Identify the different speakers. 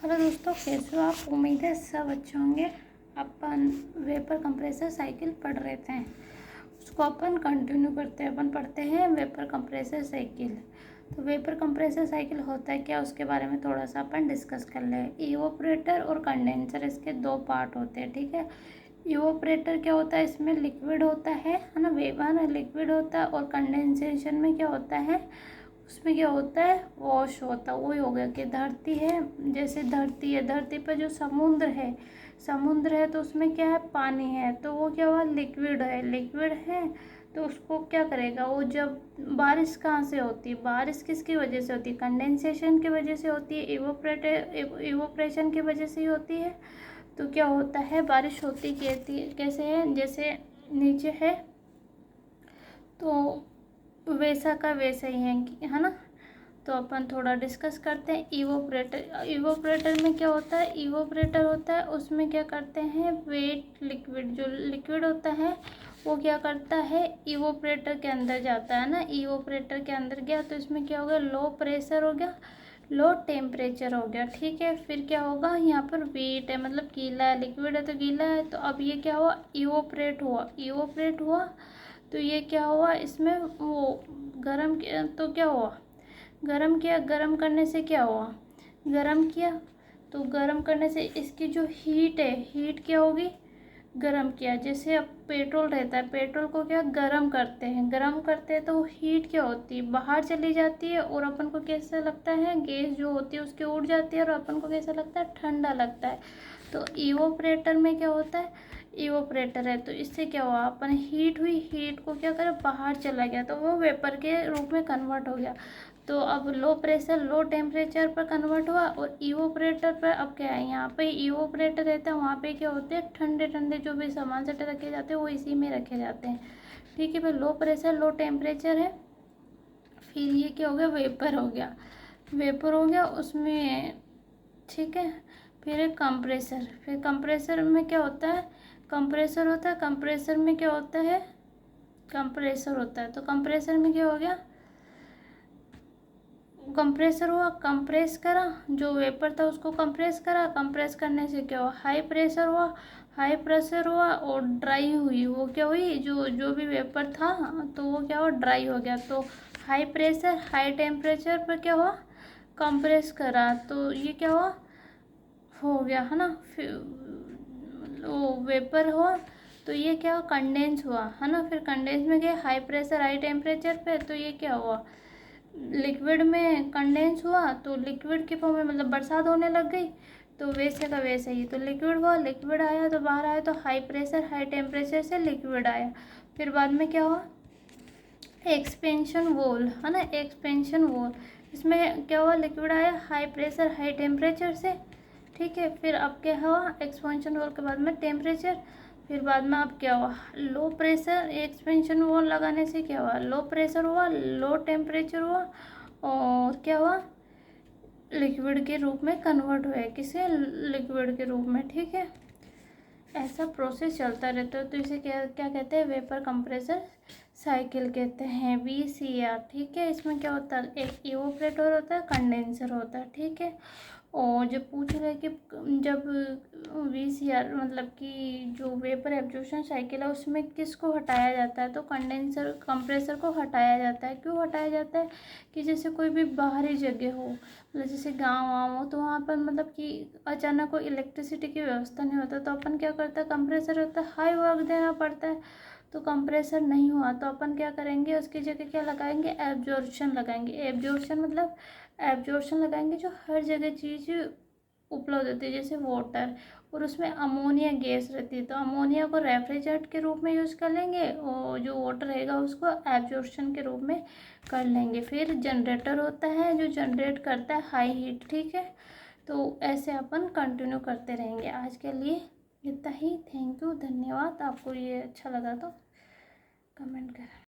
Speaker 1: Hello दोस्तों, कैसे हो आप? उम्मीद है सब अच्छे होंगे। अपन वेपर कंप्रेसर साइकिल पढ़ रहे थे, उसको अपन कंटिन्यू करते हैं। अपन पढ़ते हैं वेपर कंप्रेसर साइकिल। तो वेपर कंप्रेसर साइकिल होता है क्या, उसके बारे में थोड़ा सा अपन डिस्कस कर ले। इवोपरेटर और कंडेंसर, इसके दो पार्ट होते हैं, ठीक है। इवोपरेटर क्या होता है, इसमें लिक्विड होता है ना, वेपर लिक्विड होता है। और कंडेंसेशन में क्या होता है, उसमें क्या होता है, वॉश होता है। वही हो गया कि धरती है, जैसे धरती है, धरती पर जो समुद्र है तो उसमें क्या है, पानी है। तो वो क्या हुआ, लिक्विड है। तो उसको क्या करेगा वो, जब बारिश कहाँ से होती है, बारिश किसकी वजह से होती है, कंडेंसेशन की वजह से होती है, इवोपरेशन की वजह से ही होती है। तो क्या होता है, बारिश होती कैसे है, जैसे नीचे है तो वैसा का वैसा ही है ना। तो अपन थोड़ा डिस्कस करते हैं। इवोपरेटर में क्या होता है, इवोपरेटर होता है उसमें क्या करते हैं, वेट लिक्विड, जो लिक्विड होता है वो क्या करता है, इवोपरेटर के अंदर जाता है ना। इवोपरेटर के अंदर गया तो इसमें क्या हो गया, लो प्रेशर हो गया, लो टेम्परेचर हो गया, ठीक है। फिर क्या होगा, यहाँ पर वेट है, मतलब गीला है, लिक्विड है तो गीला है। तो अब ये क्या हुआ, इवोपरेट हुआ। तो ये क्या हुआ, इसमें वो गरम किया तो क्या हुआ, गरम किया, गरम करने से क्या हुआ, गरम किया तो गरम करने से इसकी जो हीट है, हीट क्या होगी, गरम किया। जैसे अब पेट्रोल रहता है, पेट्रोल को क्या गरम करते हैं तो वो हीट क्या होती है, बाहर चली जाती है। और अपन को कैसा लगता है, गैस जो होती है उसकी उड़ जाती है और अपन को कैसा लगता है, ठंडा लगता है। तो इवोपरेटर में क्या होता है, इवोपरेटर है तो इससे क्या हुआ, अपन हीट हुई, हीट को क्या करें, बाहर चला गया तो वो वेपर के रूप में कन्वर्ट हो गया। तो अब लो प्रेशर लो टेम्परेचर पर कन्वर्ट हुआ। और इवोपरेटर पर अब क्या है, यहाँ पे इवोपरेटर रहता है, वहाँ पे क्या होते हैं, ठंडे ठंडे जो भी सामान सटे रखे जाते हैं वो इसी में रखे जाते हैं, ठीक है। फिर लो प्रेशर लो टेम्परेचर है। फिर ये क्या हो गया, वेपर हो गया उसमें, ठीक है। फिर एक कंप्रेसर, फिर कंप्रेसर में क्या होता है, कंप्रेसर में क्या होता है, कंप्रेसर होता है। तो कंप्रेसर में क्या हो गया, कंप्रेसर हुआ, कंप्रेस करा, जो वेपर था उसको कंप्रेस करा, कंप्रेस करने से क्या हुआ, हाई प्रेशर हुआ और ड्राई हुई। वो क्या हुई, जो जो भी वेपर था तो वो क्या हुआ, ड्राई हो गया। तो हाई प्रेशर हाई टेम्परेचर पर क्या हुआ, कंप्रेस करा तो ये क्या हुआ, हो गया है ना। फिर वो वेपर हुआ तो ये क्या हुआ, कंडेंस हुआ है ना। फिर कंडेंस में गया हाई प्रेशर हाई टेम्परेचर पे, तो ये क्या हुआ, लिक्विड में कंडेंस हुआ। तो लिक्विड के फॉर्म में मतलब बरसात होने लग गई। तो वैसे का वैसे ही, तो लिक्विड हुआ, लिक्विड आया तो बाहर आया तो हाई प्रेशर हाई टेम्परेचर से लिक्विड आया। फिर बाद में क्या हुआ, एक्सपेंशन वॉल है ना, एक्सपेंशन वॉल, इसमें क्या हुआ, लिक्विड आया हाई प्रेशर हाई टेम्परेचर से, ठीक है। फिर अब क्या हुआ, एक्सपेंशन वॉल के बाद में टेम्परेचर, फिर बाद में अब क्या हुआ, लो प्रेशर, एक्सपेंशन वॉल लगाने से क्या हुआ, लो प्रेशर हुआ, लो टेम्परेचर हुआ और क्या हुआ, लिक्विड के रूप में कन्वर्ट हुआ है, किसे, लिक्विड के रूप में, ठीक है। ऐसा प्रोसेस चलता रहता है। तो इसे क्या क्या कहते हैं, वेपर कंप्रेसर साइकिल कहते हैं, VCR, ठीक है। इसमें क्या होता है, एक इवोपरेटर होता है, कंडेंसर होता है, ठीक है। और जब पूछ रहे कि जब VCR मतलब कि जो वेपर एब्जॉर्प्शन साइकिल है उसमें किसको हटाया जाता है, तो कंप्रेसर को हटाया जाता है। क्यों हटाया जाता है, कि जैसे कोई भी बाहरी जगह हो, मतलब जैसे गाँव वाँव हो, तो वहाँ पर मतलब कि अचानक कोई इलेक्ट्रिसिटी की व्यवस्था नहीं होता तो अपन क्या करता है, कंप्रेसर होता है, हाई वर्क देना पड़ता है। तो कंप्रेसर नहीं हुआ तो अपन क्या करेंगे, उसकी जगह क्या लगाएंगे, एब्जॉर्प्शन लगाएंगे। एब्जॉर्प्शन लगाएंगे जो हर जगह चीज़ उपलब्ध होती है, जैसे वाटर, और उसमें अमोनिया गैस रहती है। तो अमोनिया को रेफ्रिजरेंट के रूप में यूज़ कर लेंगे और जो वाटर रहेगा उसको एब्जॉर्प्शन के रूप में कर लेंगे। फिर जनरेटर होता है जो जनरेट करता है हाई हीट, ठीक है। तो ऐसे अपन कंटिन्यू करते रहेंगे। आज के लिए इतना ही, थैंक यू, धन्यवाद। आपको ये अच्छा लगा तो कमेंट करें।